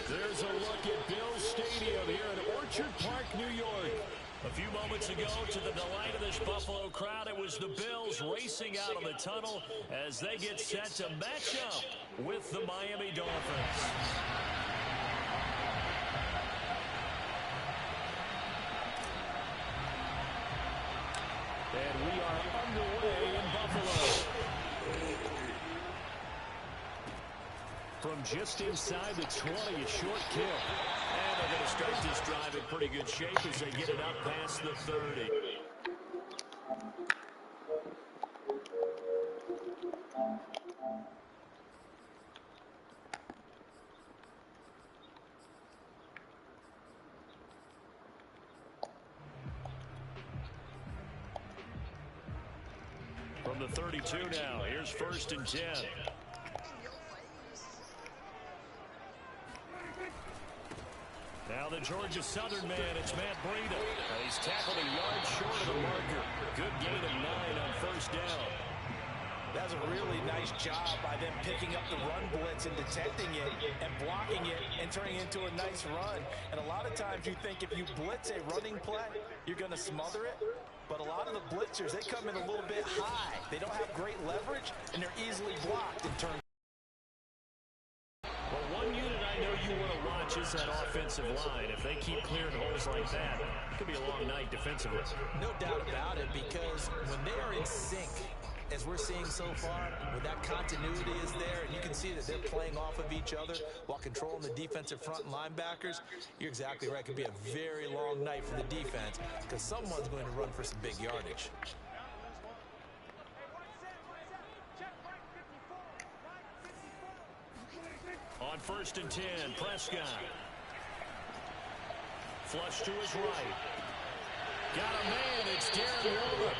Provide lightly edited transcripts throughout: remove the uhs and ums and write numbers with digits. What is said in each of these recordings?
There's a look at Bill's Stadium here in Orchard Park, New York. A few moments ago, to the delight of this Buffalo crowd, it was the Bills racing out of the tunnel as they get set to match up with the Miami Dolphins. And we are underway in Buffalo. From just inside the 20, a short kick. And they're going to start this drive in pretty good shape as they get it up past the 30. From the 32 now, here's 1st and 10. Now the Georgia Southern man, it's Matt Breida. He's tackled a yard short of the marker. Good gain of 9 on 1st down. That's a really nice job by them picking up the run blitz and detecting it and blocking it and turning it into a nice run. And a lot of times you think if you blitz a running play, you're going to smother it. But a lot of the blitzers, they come in a little bit high. They don't have great leverage, and they're easily blocked in terms. Well, one unit I know you want to watch is that offensive line. If they keep clearing holes like that, it could be a long night defensively. No doubt about it, because when they are in sync, as we're seeing so far, when that continuity is there, and you can see that they're playing off of each other while controlling the defensive front and linebackers, you're exactly right. It could be a very long night for the defense because someone's going to run for some big yardage. On 1st and 10, Prescott. Flush to his right. Got a man, it's Darren Waller.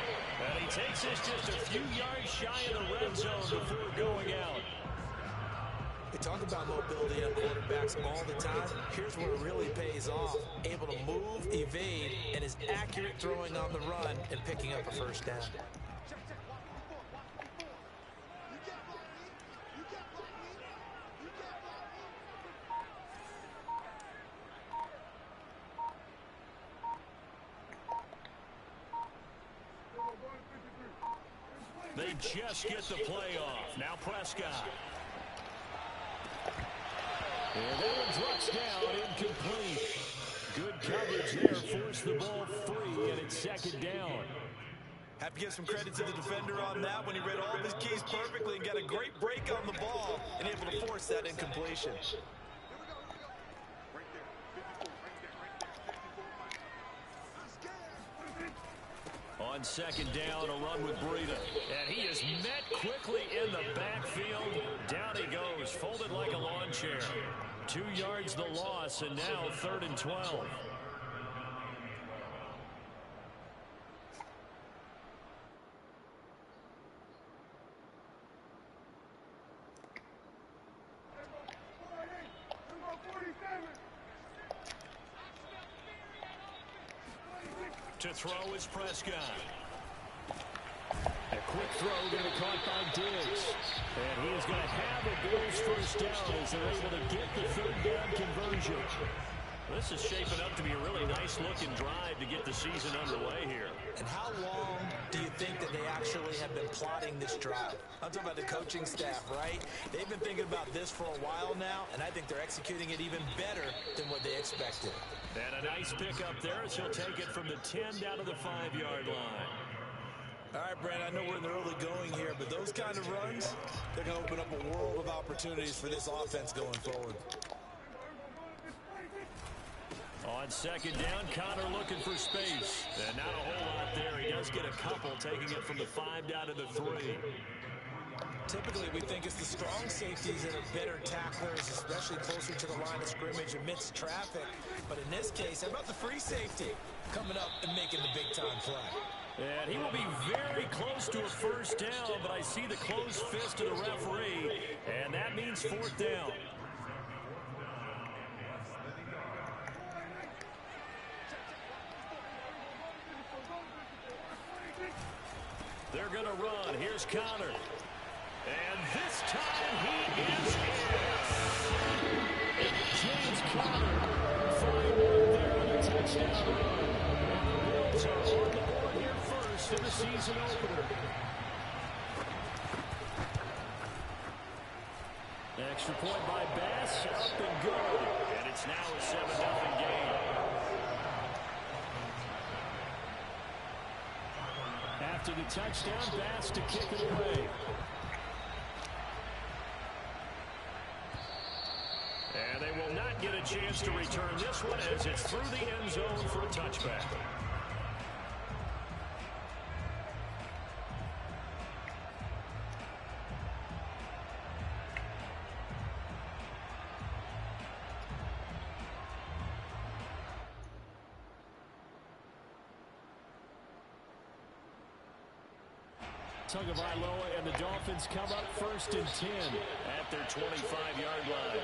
And he takes this just a few yards shy of the red zone before going out. They talk about mobility on quarterbacks all the time. Here's where it really pays off. Able to move, evade, and is accurate throwing on the run and picking up a 1st down. They just get the play off. Now Prescott. And that one drops down, incomplete. Good coverage there, forced the ball free, and it's 2nd down. Have to give some credit to the defender on that when he read all of his keys perfectly and got a great break on the ball and able to force that incompletion. On 2nd down, a run with Breida. And he is met quickly in the backfield. Down he goes, folded like a lawn chair. 2 yards the loss, and now 3rd and 12. To throw is Prescott. A quick throw going to be caught by Diggs. And he is going to have a Bills 1st down as they're able to get the 3rd down conversion. This is shaping up to be a really nice-looking drive to get the season underway here. And how long do you think that they actually have been plotting this drive? I'm talking about the coaching staff, right? They've been thinking about this for a while now, and I think they're executing it even better than what they expected. And a nice pick up there as he'll take it from the 10 down to the 5-yard line. All right, Brent, I know we're in the early going here, but those kind of runs, they're going to open up a world of opportunities for this offense going forward. On 2nd down, Connor looking for space. And not a whole lot there. He does get a couple, taking it from the 5 down to the 3. Typically, we think it's the strong safeties that are better tacklers, especially closer to the line of scrimmage amidst traffic. But in this case, how about the free safety coming up and making the big-time play? And he will be very close to a 1st down, but I see the closed fist of the referee, and that means 4th down. They're going to run. Here's Connor. And this time he is in. James season opener. Extra point by Bass, up and good. And it's now a 7-0 game. After the touchdown, Bass to kick it away. And they will not get a chance to return this one as it's through the end zone for a touchback. Tagovailoa and the Dolphins come up 1st and 10 at their 25-yard line.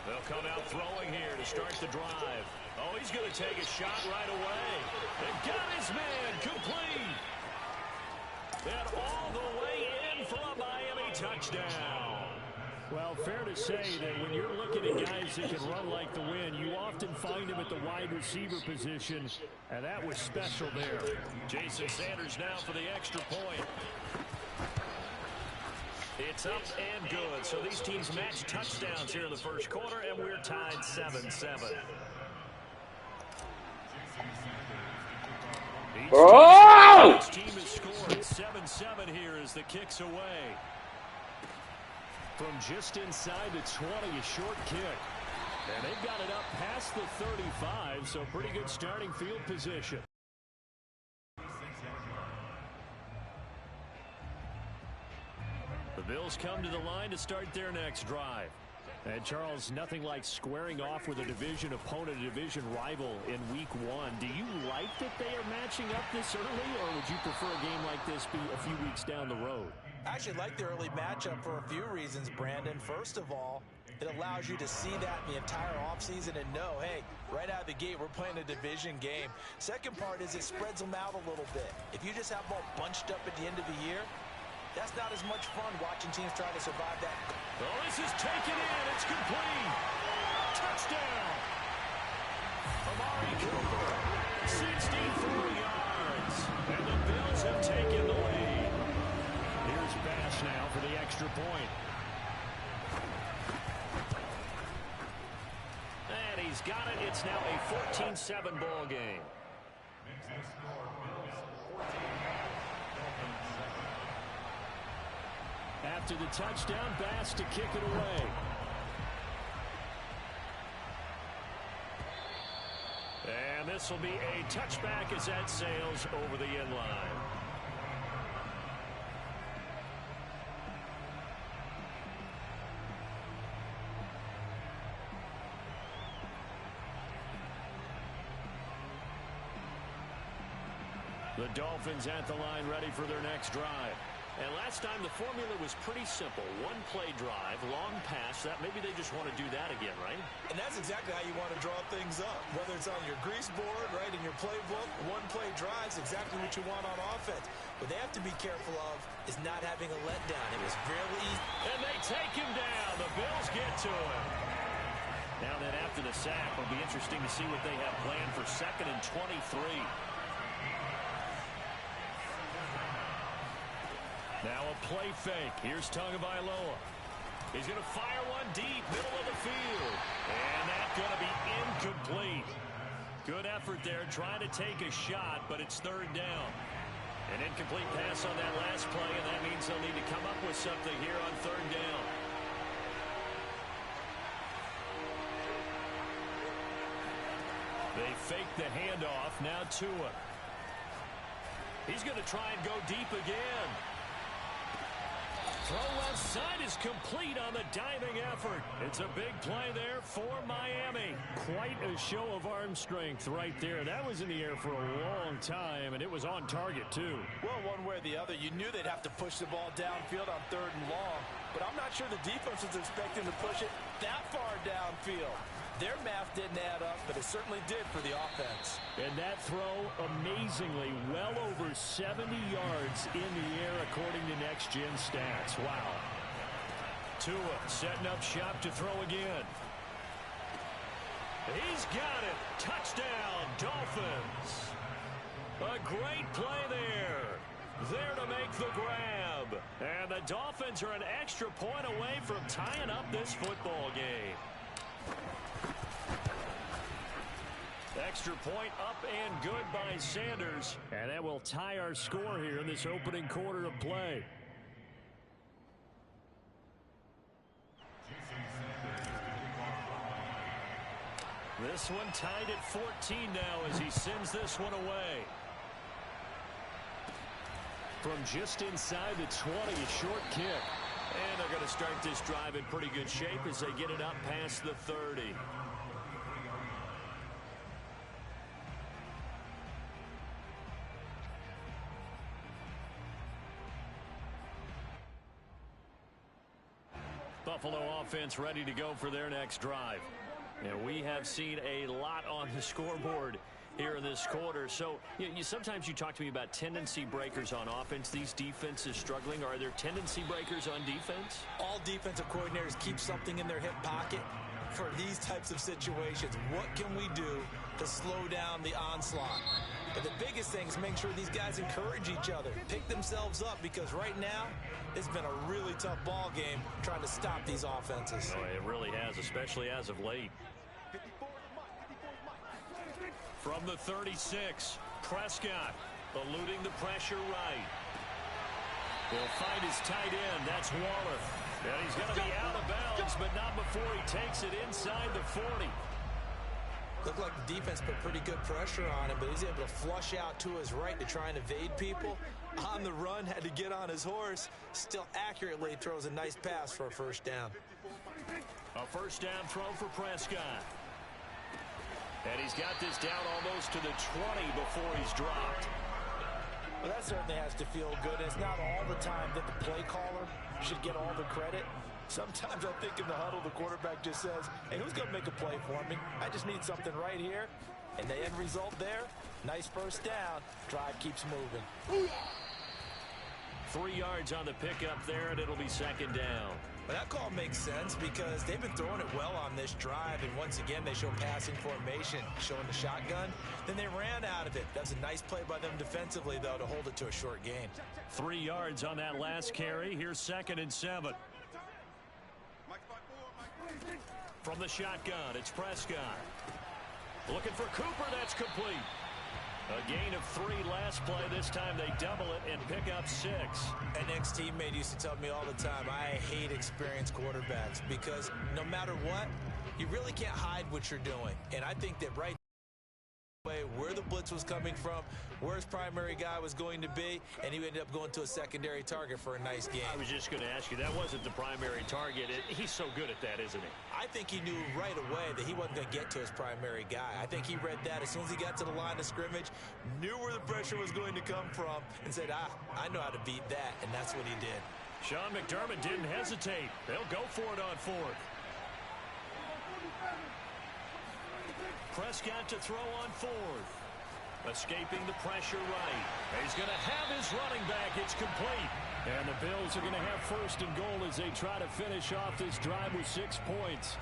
They'll come out throwing here to start the drive. Oh, he's going to take a shot right away. They've got his man complete. And all the way in for a Miami touchdown. Well, fair to say that when you're looking at guys that can run like the wind, you often find them at the wide receiver position, and that was special there. Jason Sanders now for the extra point. It's up and good. So these teams match touchdowns here in the first quarter, and we're tied 7-7. Each team has scored 7-7 here as the kick's away. From just inside the 20, a short kick. And they've got it up past the 35, so pretty good starting field position. The Bills come to the line to start their next drive. And, Charles, nothing like squaring off with a division opponent, a division rival in Week 1. Do you like that they are matching up this early, or would you prefer a game like this be a few weeks down the road? I actually like the early matchup for a few reasons, Brandon. First of all, it allows you to see that in the entire offseason and know, hey, right out of the gate, we're playing a division game. Second part is it spreads them out a little bit. If you just have them all bunched up at the end of the year, that's not as much fun watching teams try to survive that. Oh, this is taken in. It's complete. Touchdown. Amari Cooper, 64 yards. And the Bills have taken the lead. Here's Bass now for the extra point. And he's got it. It's now a 14-7 ball game. After the touchdown, Bass to kick it away. And this will be a touchback as that sails over the end line. The Dolphins at the line ready for their next drive. And last time the formula was pretty simple. One play drive, long pass. That maybe they just want to do that again, right? And that's exactly how you want to draw things up. Whether it's on your grease board, right, in your playbook, one play drive is exactly what you want on offense. What they have to be careful of is not having a letdown. It was fairly easy. And they take him down. The Bills get to him. Now then after the sack, it'll be interesting to see what they have planned for 2nd and 23. Now a play fake. Here's Tagovailoa. He's going to fire one deep, middle of the field. And that's going to be incomplete. Good effort there, trying to take a shot, but it's 3rd down. An incomplete pass on that last play, and that means they'll need to come up with something here on 3rd down. They fake the handoff. Now Tua. He's going to try and go deep again. Throw left side is complete on the diving effort. It's a big play there for Miami. Quite a show of arm strength right there. That was in the air for a long time, and it was on target, too. Well, one way or the other, you knew they'd have to push the ball downfield on 3rd and long, but I'm not sure the defense was expecting to push it that far downfield. Their math didn't add up, but it certainly did for the offense. And that throw, amazingly, well over 70 yards in the air, according to Next Gen Stats. Wow. Tua setting up shop to throw again. He's got it. Touchdown, Dolphins. A great play there. There to make the grab. And the Dolphins are an extra point away from tying up this football game. Extra point up and good by Sanders. And that will tie our score here in this opening quarter of play. This one tied at 14 now as he sends this one away. From just inside the 20, a short kick. And they're going to start this drive in pretty good shape as they get it up past the 30. Buffalo offense ready to go for their next drive. And we have seen a lot on the scoreboard here in this quarter. So sometimes you talk to me about tendency breakers on offense. These defenses struggling. Are there tendency breakers on defense? All defensive coordinators keep something in their hip pocket for these types of situations. What can we do to slow down the onslaught? But the biggest thing is making sure these guys encourage each other, pick themselves up, because right now it's been a really tough ball game trying to stop these offenses. Oh, it really has, especially as of late. From the 36, Prescott eluding the pressure right. He'll find his tight end. That's Waller. And he's going to be out of bounds, but not before he takes it inside the 40. Looked like the defense put pretty good pressure on him, but he's able to flush out to his right to try and evade people. On the run, had to get on his horse. Still accurately throws a nice pass for a first down. A first down throw for Prescott. And he's got this down almost to the 20 before he's dropped. Well, that certainly has to feel good. It's not all the time that the play caller should get all the credit. Sometimes I think in the huddle, the quarterback just says, hey, who's going to make a play for me? I just need something right here. And the end result there, nice first down. Drive keeps moving. 3 yards on the pickup there, and it'll be second down. Well, that call makes sense because they've been throwing it well on this drive, and once again they show passing formation, showing the shotgun. Then they ran out of it. That's a nice play by them defensively, though, to hold it to a short gain. 3 yards on that last carry. Here's 2nd and 7. From the shotgun, it's Prescott. Looking for Cooper, that's complete. A gain of 3 last play. This time they double it and pick up 6. An ex-teammate used to tell me all the time, I hate experienced quarterbacks because no matter what, you really can't hide what you're doing. And I think that right away, where the blitz was coming from, where his primary guy was going to be, and he ended up going to a secondary target for a nice game. I was just going to ask you, that wasn't the primary target. He's so good at that, isn't he? I think he knew right away that he wasn't going to get to his primary guy. I think he read that as soon as he got to the line of scrimmage, knew where the pressure was going to come from, and said, I know how to beat that, and that's what he did. Sean McDermott didn't hesitate. They'll go for it on 4th. Prescott to throw on 4th. Escaping the pressure right. He's going to have his running back. It's complete. And the Bills are going to have 1st and goal as they try to finish off this drive with 6 points.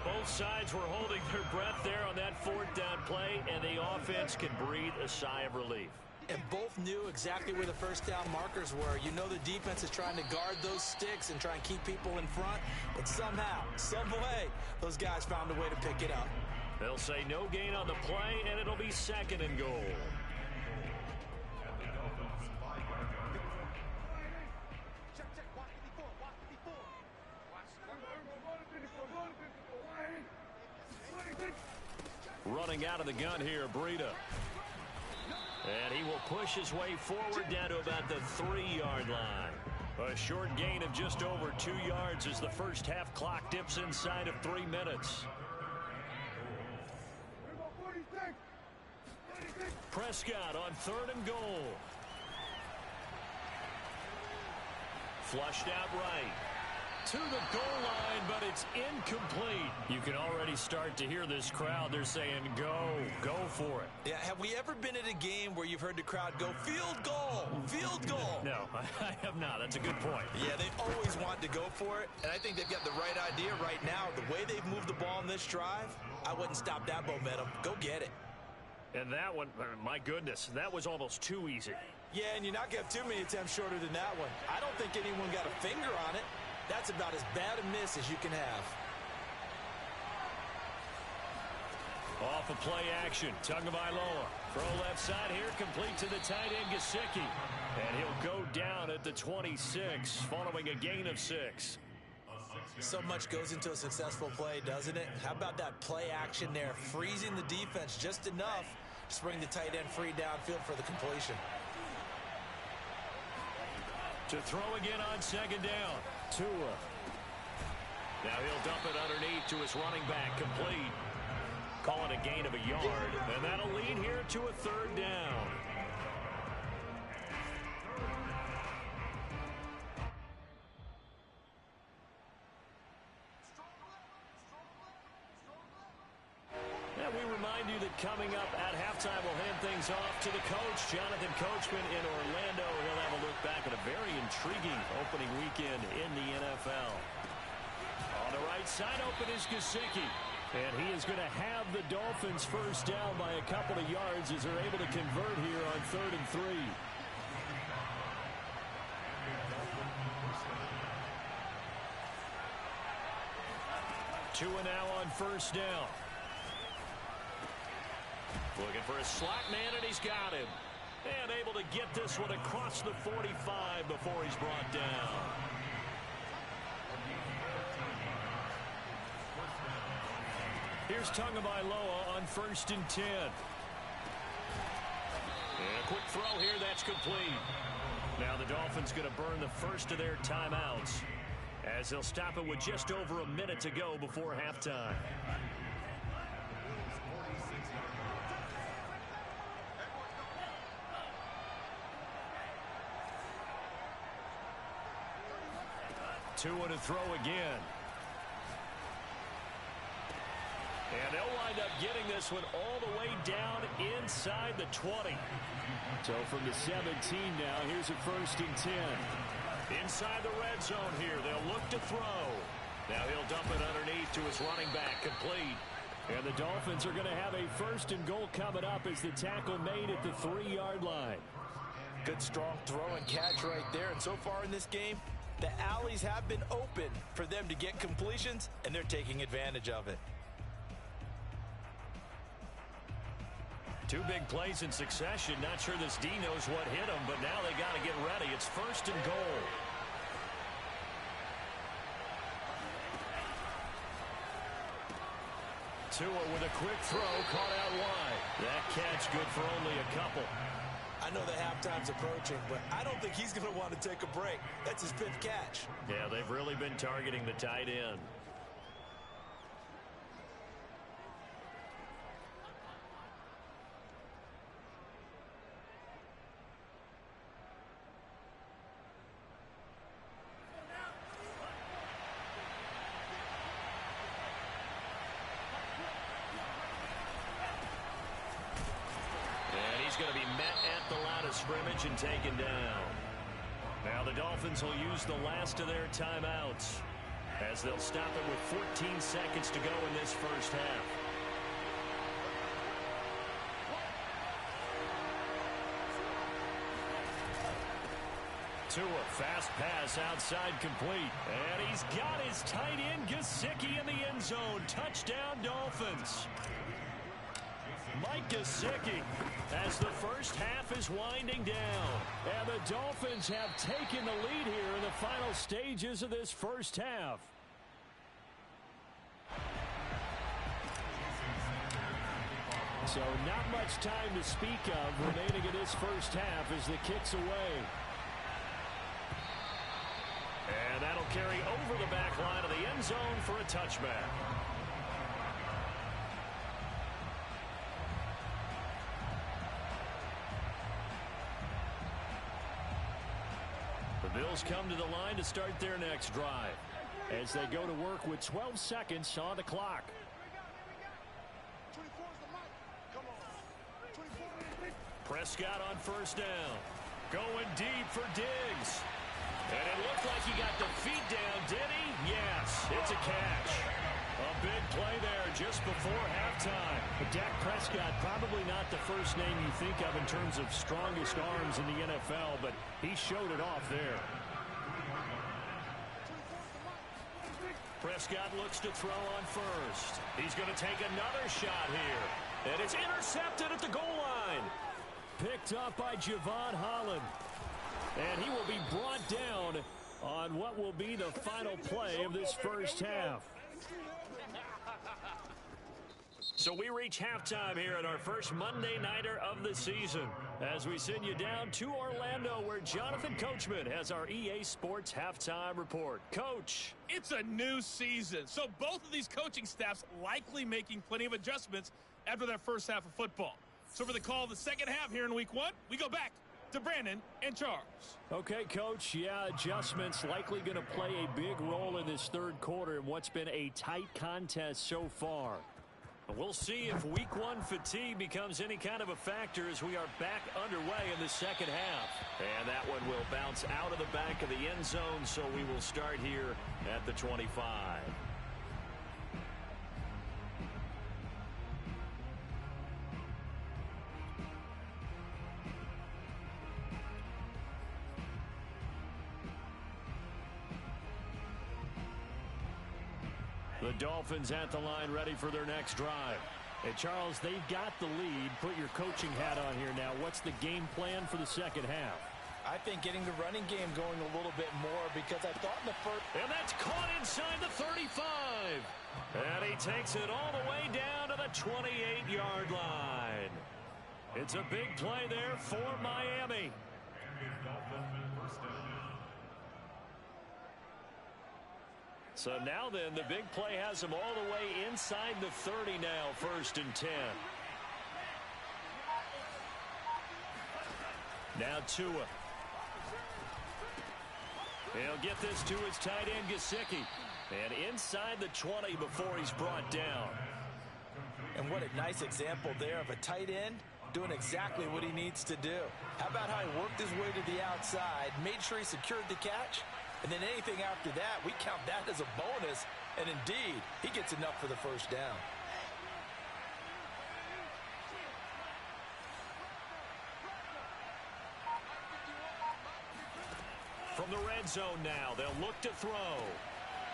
Both sides were holding their breath there on that 4th down play, and the offense can breathe a sigh of relief. And both knew exactly where the first down markers were. You know the defense is trying to guard those sticks and try and keep people in front, but somehow, some way, those guys found a way to pick it up. They'll say no gain on the play, and it'll be 2nd and goal. Running out of the gun here, Breida. And he will push his way forward down to about the 3-yard line. A short gain of just over 2 yards as the first half clock dips inside of 3 minutes. Prescott on 3rd and goal. Flushed out right. to the goal line, but it's incomplete. You can already start to hear this crowd. They're saying, go for it. Yeah, have we ever been at a game where you've heard the crowd go, field goal, field goal? No, I have not. That's a good point. Yeah, they always want to go for it, and I think they've got the right idea right now. The way they've moved the ball in this drive, I wouldn't stop that momentum. Go get it. And that one, my goodness, that was almost too easy. Yeah, and you're not going to have too many attempts shorter than that one. I don't think anyone got a finger on it. That's about as bad a miss as you can have. Off of play action, Tagovailoa. Throw left side here, complete to the tight end, Gesicki. And he'll go down at the 26, following a gain of 6. So much goes into a successful play, doesn't it? How about that play action there, freezing the defense just enough to bring the tight end free downfield for the completion. To throw again on second down, Tua. Now he'll dump it underneath to his running back, complete. Call it a gain of a yard, and that'll lead here to a third down. And we remind you that coming up at halftime, we'll hand things off to the coach, Jonathan Coachman in Orlando. He'll have a look back at a very intriguing opening weekend in the NFL. On the right side, open is Gesicki. And he is going to have the Dolphins first down by a couple of yards as they're able to convert here on 3rd and 3. Tua now on first down. Looking for a slot man, and he's got him. And able to get this one across the 45 before he's brought down. Here's Tagovailoa on 1st and 10. And a quick throw here, that's complete. Now the Dolphins going to burn the first of their timeouts as they'll stop it with just over a minute to go before halftime. Tua to throw again. And they'll wind up getting this one all the way down inside the 20. So from the 17 now, here's a 1st and 10. Inside the red zone here, they'll look to throw. Now he'll dump it underneath to his running back, complete. And the Dolphins are going to have a 1st and goal coming up as the tackle made at the 3-yard line. Good strong throw and catch right there. And so far in this game, the alleys have been open for them to get completions, and they're taking advantage of it. 2 big plays in succession. Not sure this D knows what hit him, but now they got to get ready. It's 1st and goal. Tua with a quick throw, caught out wide. That catch good for only a couple. I know the halftime's approaching, but I don't think he's going to want to take a break. That's his 5th catch. Yeah, they've really been targeting the tight end. Going to be met at the line of scrimmage and taken down. Now the Dolphins will use the last of their timeouts as they'll stop it with 14 seconds to go in this first half. Tua, fast pass outside, complete. And he's got his tight end Gesicki in the end zone. Touchdown Dolphins. Mike Gesicki as the first half is winding down. And the Dolphins have taken the lead here in the final stages of this first half. So not much time to speak of remaining in this first half as the kick's away. And that'll carry over the back line of the end zone for a touchback. The Bills come to the line to start their next drive. as they go to work with 12 seconds on the clock. Prescott on first down. Going deep for Diggs. And it looked like he got the feet down, did he? Yes, it's a catch. A big play there just before halftime. But Dak Prescott, probably not the first name you think of in terms of strongest arms in the NFL, but he showed it off there. Prescott looks to throw on first. He's going to take another shot here. And it's intercepted at the goal line. Picked up by Javon Holland. And he will be brought down on what will be the final play of this first half. So we reach halftime here at our first Monday Nighter of the season as we send you down to Orlando where Jonathan Coachman has our EA Sports Halftime Report. Coach. It's a new season, so both of these coaching staffs likely making plenty of adjustments after that first half of football. So for the call of the second half here in week one, we go back to Brandon and Charles. Okay, Coach. Yeah, adjustments likely going to play a big role in this third quarter in what's been a tight contest so far. We'll see if week one fatigue becomes any kind of a factor as we are back underway in the second half. And that one will bounce out of the back of the end zone, so we will start here at the 25. The Dolphins at the line ready for their next drive. And Charles, they've got the lead. Put your coaching hat on here now. What's the game plan for the second half? I think getting the running game going a little bit more because I thought in the first... And that's caught inside the 35. And he takes it all the way down to the 28-yard line. It's a big play there for Miami. So now then, the big play has him all the way inside the 30 now, 1st and 10. Now Tua. He'll get this to his tight end, Gesicki. And inside the 20 before he's brought down. And what a nice example there of a tight end doing exactly what he needs to do. How about how he worked his way to the outside, made sure he secured the catch? And then anything after that, we count that as a bonus. And indeed, he gets enough for the first down. From the red zone now, they'll look to throw.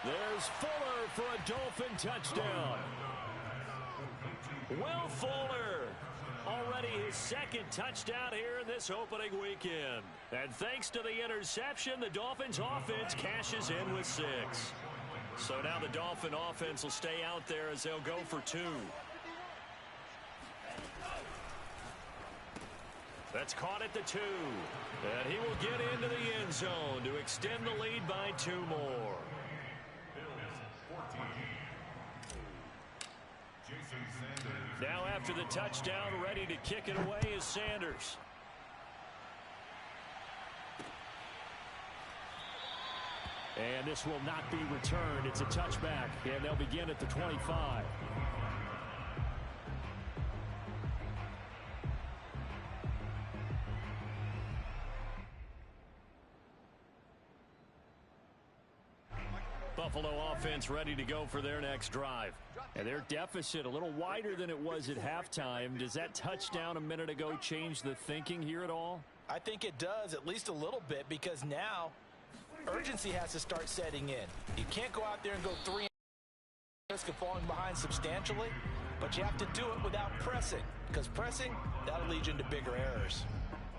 There's Fuller for a Dolphin touchdown. Will Fuller, already his second touchdown here in this opening weekend. And thanks to the interception, the Dolphins offense cashes in with 6. So now the Dolphin offense will stay out there as they'll go for 2. That's caught at the 2. And he will get into the end zone to extend the lead by 2 more. Now after the touchdown, ready to kick it away is Sanders. And this will not be returned. It's a touchback, and they'll begin at the 25. Buffalo offense ready to go for their next drive. And their deficit a little wider than it was at halftime. Does that touchdown a minute ago change the thinking here at all? I think it does, at least a little bit, because now urgency has to start setting in. You can't go out there and go 3 risk of falling behind substantially, but you have to do it without pressing, because pressing, that'll lead you into bigger errors.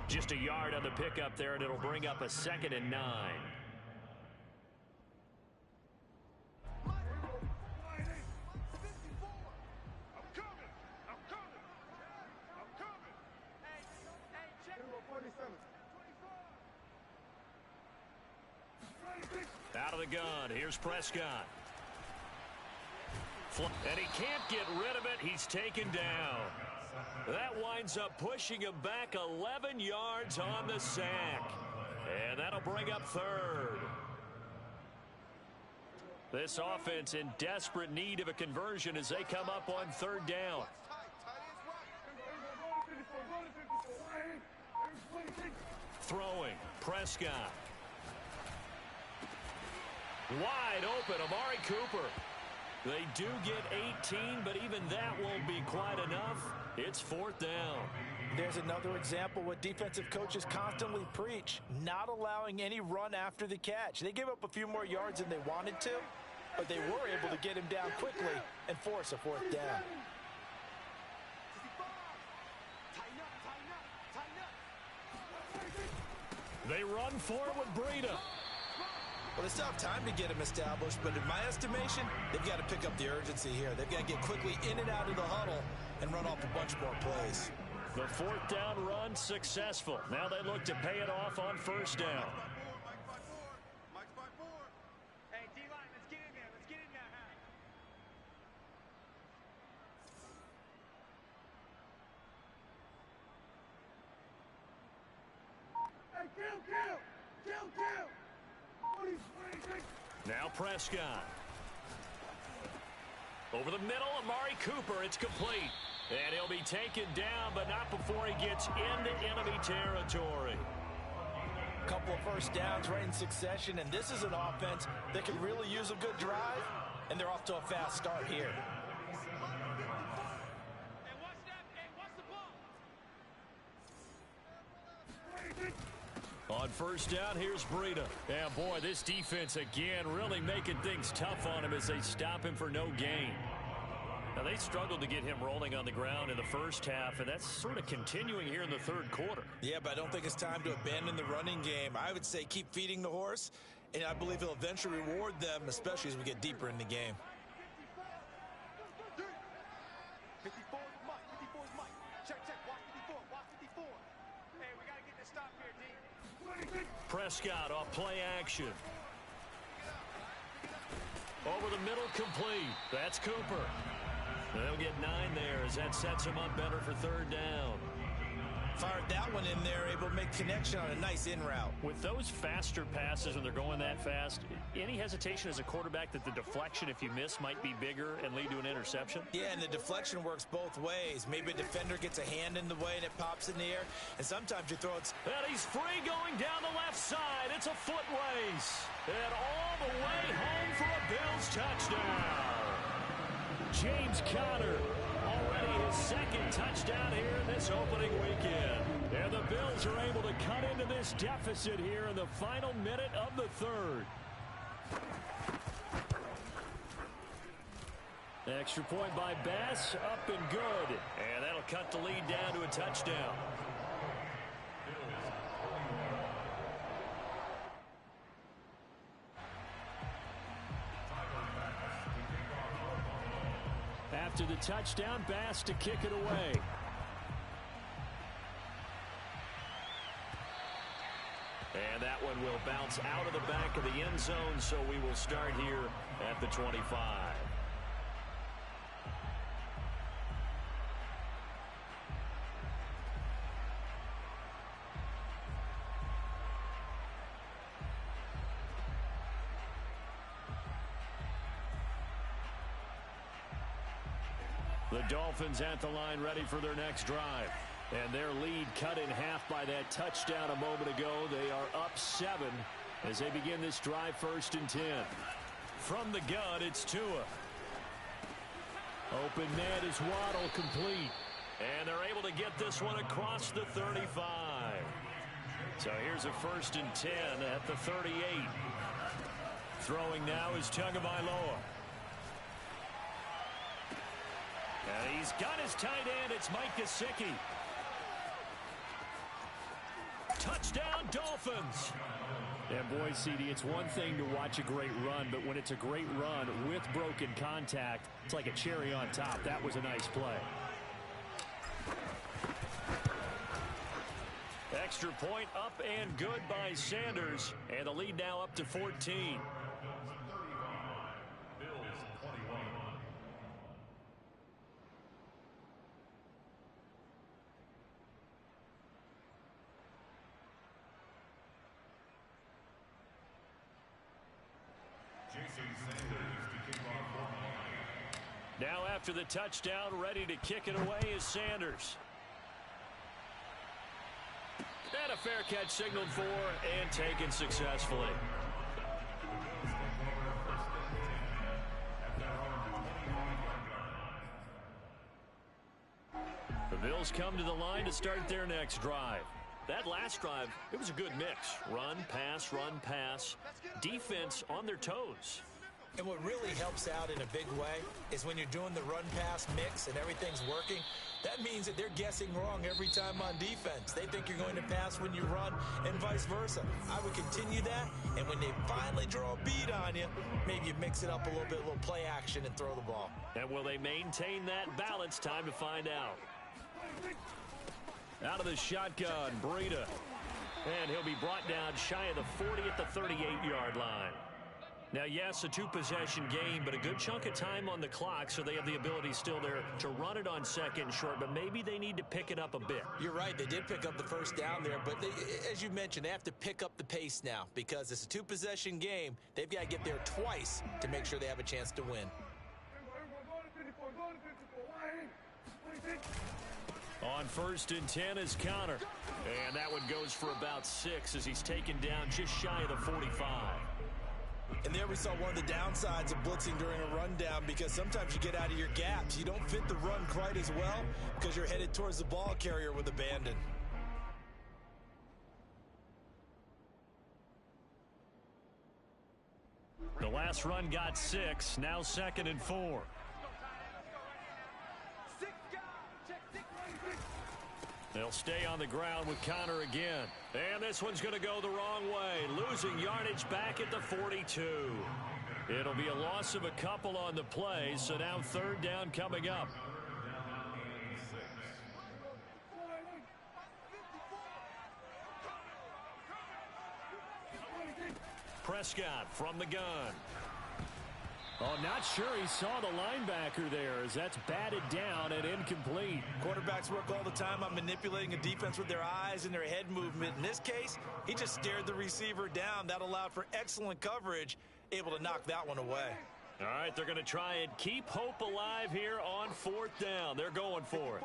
Just a yard on the pickup there, and it'll bring up a 2nd and 9. Out of the gun, here's Prescott. And he can't get rid of it. He's taken down. That winds up pushing him back 11 yards on the sack. And that'll bring up 3rd. This offense in desperate need of a conversion as they come up on third down. Throwing, Prescott. Wide open, Amari Cooper. They do get 18, but even that won't be quite enough. It's fourth down. There's another example what defensive coaches constantly preach, not allowing any run after the catch. They gave up a few more yards than they wanted to, but they were able to get him down quickly and force a fourth down. They run for it with Breida. Well, they still have time to get him established, but in my estimation, they've got to pick up the urgency here. They've got to get quickly in and out of the huddle and run off a bunch more plays. The fourth down run successful. Now they look to pay it off on first down. Hey, D-line, let's get in there. Let's get in there, huh? Hey, kill! Now Prescott. Over the middle, Amari Cooper. It's complete. And he'll be taken down, but not before he gets into enemy territory. Couple of first downs right in succession, and this is an offense that could really use a good drive, and they're off to a fast start here. Hey, watch that. Hey, watch the ball. On first down, here's Breida. Yeah, boy, this defense again really making things tough on him as they stop him for no gain. Now, they struggled to get him rolling on the ground in the first half, and that's sort of continuing here in the third quarter. Yeah, but I don't think it's time to abandon the running game. I would say keep feeding the horse, and I believe he'll eventually reward them, especially as we get deeper in the game. 54 is Mike. 54 is Mike. Check. Watch 54. Watch 54. Hey, we got to get this stop here, D. Prescott off play action. Over the middle, complete. That's Cooper. They'll get 9 there as that sets him up better for third down. Fired that one in there, able to make connection on a nice in route. With those faster passes when they're going that fast, any hesitation as a quarterback that the deflection, if you miss, might be bigger and lead to an interception? Yeah, and the deflection works both ways. Maybe a defender gets a hand in the way and it pops in the air, and sometimes you throw it. And he's free going down the left side. It's a foot race. And all the way home for a Bills touchdown. James Conner, already his second touchdown here this opening weekend. And the Bills are able to cut into this deficit here in the final minute of the third. Extra point by Bass, up and good. And that'll cut the lead down to a touchdown. After the touchdown, Bass to kick it away. And that one will bounce out of the back of the end zone, so we will start here at the 25. The Dolphins at the line ready for their next drive. And their lead cut in half by that touchdown a moment ago. They are up 7 as they begin this drive 1st and 10. From the gun, it's Tua. Open net is Waddle, complete. And they're able to get this one across the 35. So here's a 1st and 10 at the 38. Throwing now is Tagovailoa. And he's got his tight end. It's Mike Gesicki. Touchdown, Dolphins. And boy, CD, it's one thing to watch a great run, but when it's a great run with broken contact, it's like a cherry on top. That was a nice play. Extra point up and good by Sanders. And the lead now up to 14. Now after the touchdown, ready to kick it away is Sanders. And a fair catch signaled for and taken successfully. The Bills come to the line to start their next drive. That last drive, it was a good mix. Run, pass, defense on their toes. And what really helps out in a big way is when you're doing the run-pass mix and everything's working, that means that they're guessing wrong every time on defense. They think you're going to pass when you run and vice versa. I would continue that, and when they finally draw a bead on you, maybe you mix it up a little bit, a little play action, and throw the ball. And will they maintain that balance? Time to find out. Out of the shotgun, Breida. And he'll be brought down shy of the 40 at the 38-yard line. Now, yes, a two-possession game, but a good chunk of time on the clock, so they have the ability still there to run it on second and short, but maybe they need to pick it up a bit. You're right. They did pick up the first down there, but they, as you mentioned, they have to pick up the pace now because it's a two-possession game. They've got to get there twice to make sure they have a chance to win. On 1st and 10 is Connor, and that one goes for about 6 as he's taken down just shy of the 45. And there we saw one of the downsides of blitzing during a rundown because sometimes you get out of your gaps. You don't fit the run quite as well because you're headed towards the ball carrier with abandon. The last run got 6, now 2nd and 4. They'll stay on the ground with Connor again. And this one's going to go the wrong way. Losing yardage back at the 42. It'll be a loss of a couple on the play, so now 3rd down coming up. Prescott from the gun. Oh, not sure he saw the linebacker there as that's batted down and incomplete. Quarterbacks work all the time on manipulating a defense with their eyes and their head movement. In this case, he just stared the receiver down. That allowed for excellent coverage, able to knock that one away. All right, they're going to try and keep hope alive here on 4th down. They're going for it.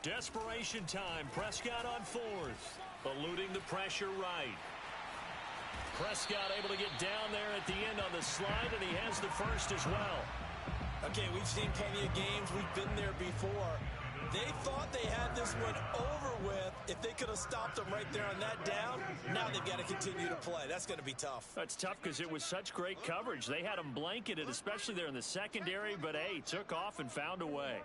Desperation time. Prescott on 4th. Eluding the pressure right. Prescott able to get down there at the end on the slide, and he has the first as well. Okay, we've seen plenty of games. We've been there before. They thought they had this one over with. If they could have stopped them right there on that down, now they've got to continue to play. That's going to be tough. That's tough because it was such great coverage. They had them blanketed, especially there in the secondary, but, hey, took off and found a way.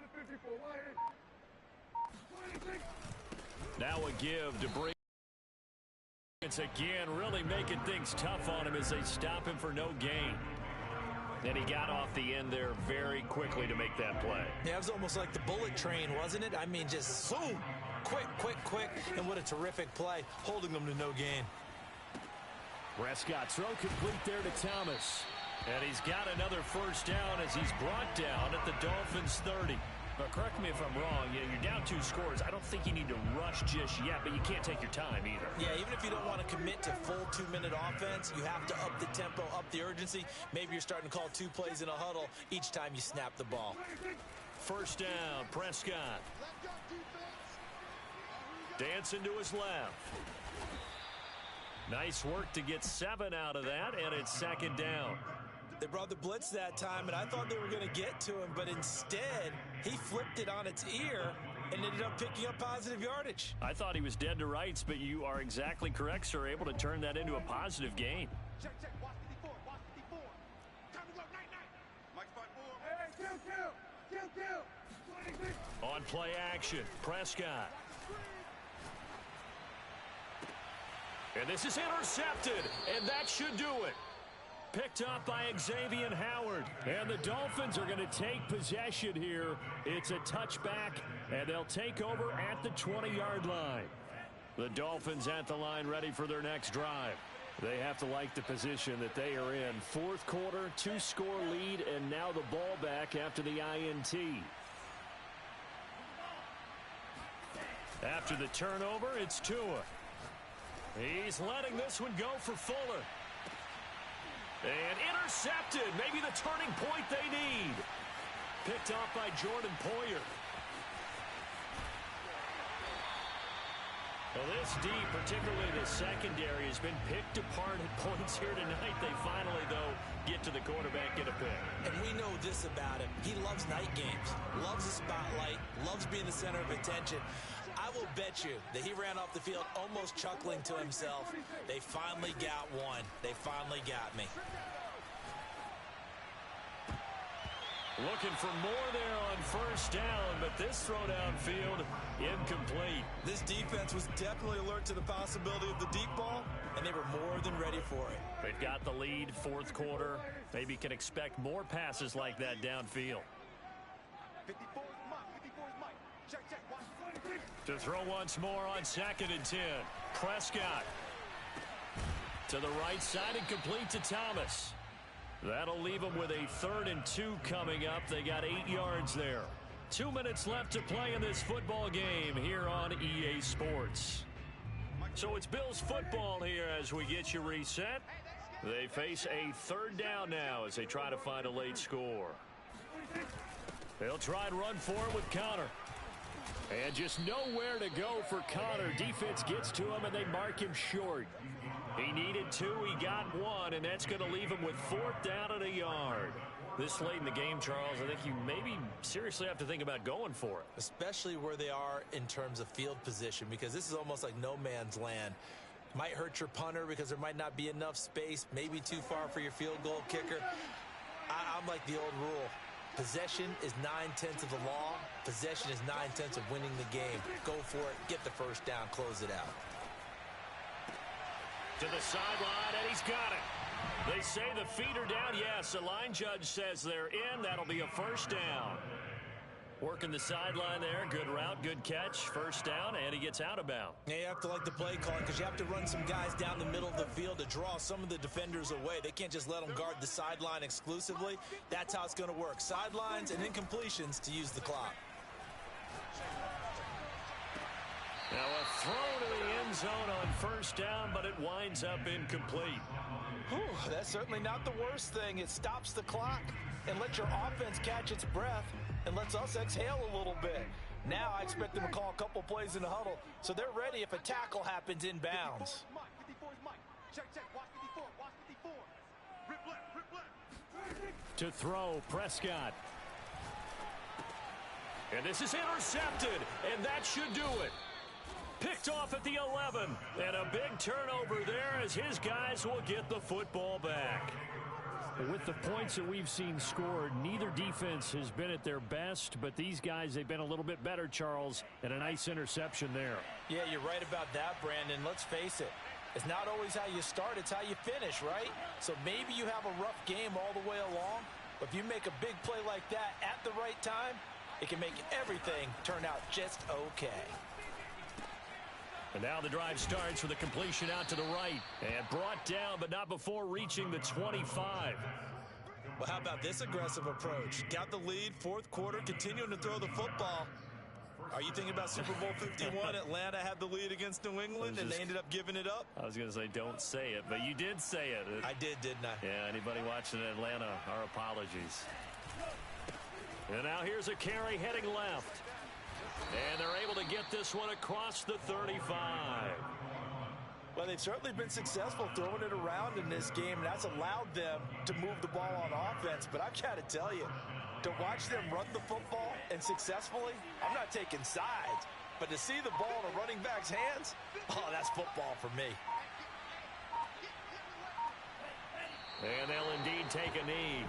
Now a give to Breida. It's again really making things tough on him as they stop him for no gain. And he got off the end there very quickly to make that play. Yeah, it was almost like the bullet train, wasn't it? I mean, just boom, quick, and what a terrific play, holding them to no gain. Prescott throw complete there to Thomas. And he's got another 1st down as he's brought down at the Dolphins 30. But correct me if I'm wrong, you're down 2 scores. I don't think you need to rush just yet, but you can't take your time either. Yeah, even if you don't want to commit to full 2-minute offense, you have to up the tempo, up the urgency. Maybe you're starting to call 2 plays in a huddle each time you snap the ball. 1st down, Prescott. Dancing to his left. Nice work to get 7 out of that, and it's 2nd down. They brought the blitz that time, and I thought they were going to get to him, but instead, he flipped it on its ear and ended up picking up positive yardage. I thought he was dead to rights, but you are exactly correct, sir. Able to turn that into a positive gain. Check, watch 54, watch 54. Time to go, night. Mike 5-4. Hey, On play action, Prescott. And this is intercepted, and that should do it. Picked up by Xavier Howard. And the Dolphins are going to take possession here. It's a touchback, and they'll take over at the 20-yard line. The Dolphins at the line ready for their next drive. They have to like the position that they are in. 4th quarter, 2-score lead, and now the ball back after the INT. After the turnover, it's Tua. He's letting this one go for Fuller. And intercepted. Maybe the turning point they need. Picked off by Jordan Poyer. Well, this D, particularly the secondary, has been picked apart at points here tonight. They finally, though, get to the quarterback, get a pick. And we know this about him. He loves night games, loves the spotlight, loves being the center of attention. I will bet you that he ran off the field almost chuckling to himself. They finally got one. They finally got me. Looking for more there on first down, but this throw downfield incomplete. This defense was definitely alert to the possibility of the deep ball, and they were more than ready for it. They've got the lead, fourth quarter. Maybe can expect more passes like that downfield. 54 is Mike. 54 is Mike. Check, check. Watch. To throw once more on 2nd and 10. Prescott to the right side and complete to Thomas. That'll leave them with a 3rd and 2 coming up. They got 8 yards there. 2 minutes left to play in this football game here on EA Sports. So it's Bills football here as we get you reset. They face a 3rd down now as they try to find a late score. They'll try and run for it with Connor. And just nowhere to go for Connor. Defense gets to him and they mark him short. He needed 2, he got 1, and that's going to leave him with 4th down and a yard. This late in the game, Charles, I think you maybe seriously have to think about going for it. Especially where they are in terms of field position, because this is almost like no man's land. Might hurt your punter because there might not be enough space, maybe too far for your field goal kicker. I'm like the old rule. Possession is 9/10 of the law. Possession is 9/10 of winning the game. Go for it, get the first down, close it out. To the sideline, and he's got it. They say the feet are down. Yes, the line judge says they're in. That'll be a first down. Working the sideline there. Good route, good catch. First down, and he gets out of bounds. Yeah, you have to like the play call because you have to run some guys down the middle of the field to draw some of the defenders away. They can't just let them guard the sideline exclusively. That's how it's going to work. Sidelines and incompletions to use the clock. Now a throw to the end zone on first down, but it winds up incomplete. Whew, that's certainly not the worst thing. It stops the clock and lets your offense catch its breath and lets us exhale a little bit. Now I expect them to call a couple plays in the huddle, so they're ready if a tackle happens in bounds. 54 is Mike. Check, check. Watch 54. Watch 54. Rip left. Rip left. To throw, Prescott. And this is intercepted, and that should do it. Picked off at the 11, and a big turnover there as his guys will get the football back. With the points that we've seen scored, neither defense has been at their best, but these guys, they've been a little bit better, Charles, and a nice interception there. Yeah, you're right about that, Brandon. Let's face it. It's not always how you start, it's how you finish, right? So maybe you have a rough game all the way along, but if you make a big play like that at the right time, it can make everything turn out just okay. And now the drive starts with a completion out to the right. And brought down, but not before reaching the 25. Well, how about this aggressive approach? Got the lead, fourth quarter, continuing to throw the football. Are you thinking about Super Bowl 51? Atlanta had the lead against New England, and they ended up giving it up? I was going to say, don't say it, but you did say it. I did, didn't I? Yeah, anybody watching Atlanta, our apologies. And now here's a carry heading left. And they're able to get this one across the 35. Well, they've certainly been successful throwing it around in this game, and that's allowed them to move the ball on offense. But I've got to tell you, to watch them run the football and successfully, I'm not taking sides, but to see the ball in a running back's hands, oh, that's football for me. And they'll indeed take a knee.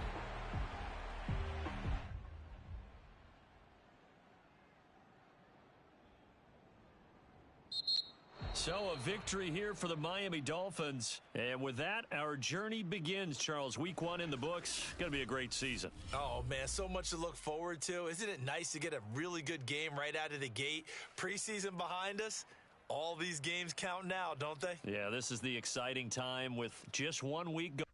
So a victory here for the Miami Dolphins. And with that, our journey begins, Charles. Week 1 in the books. Going to be a great season. Oh, man, so much to look forward to. Isn't it nice to get a really good game right out of the gate? Preseason behind us. All these games count now, don't they? Yeah, this is the exciting time with just 1 week going.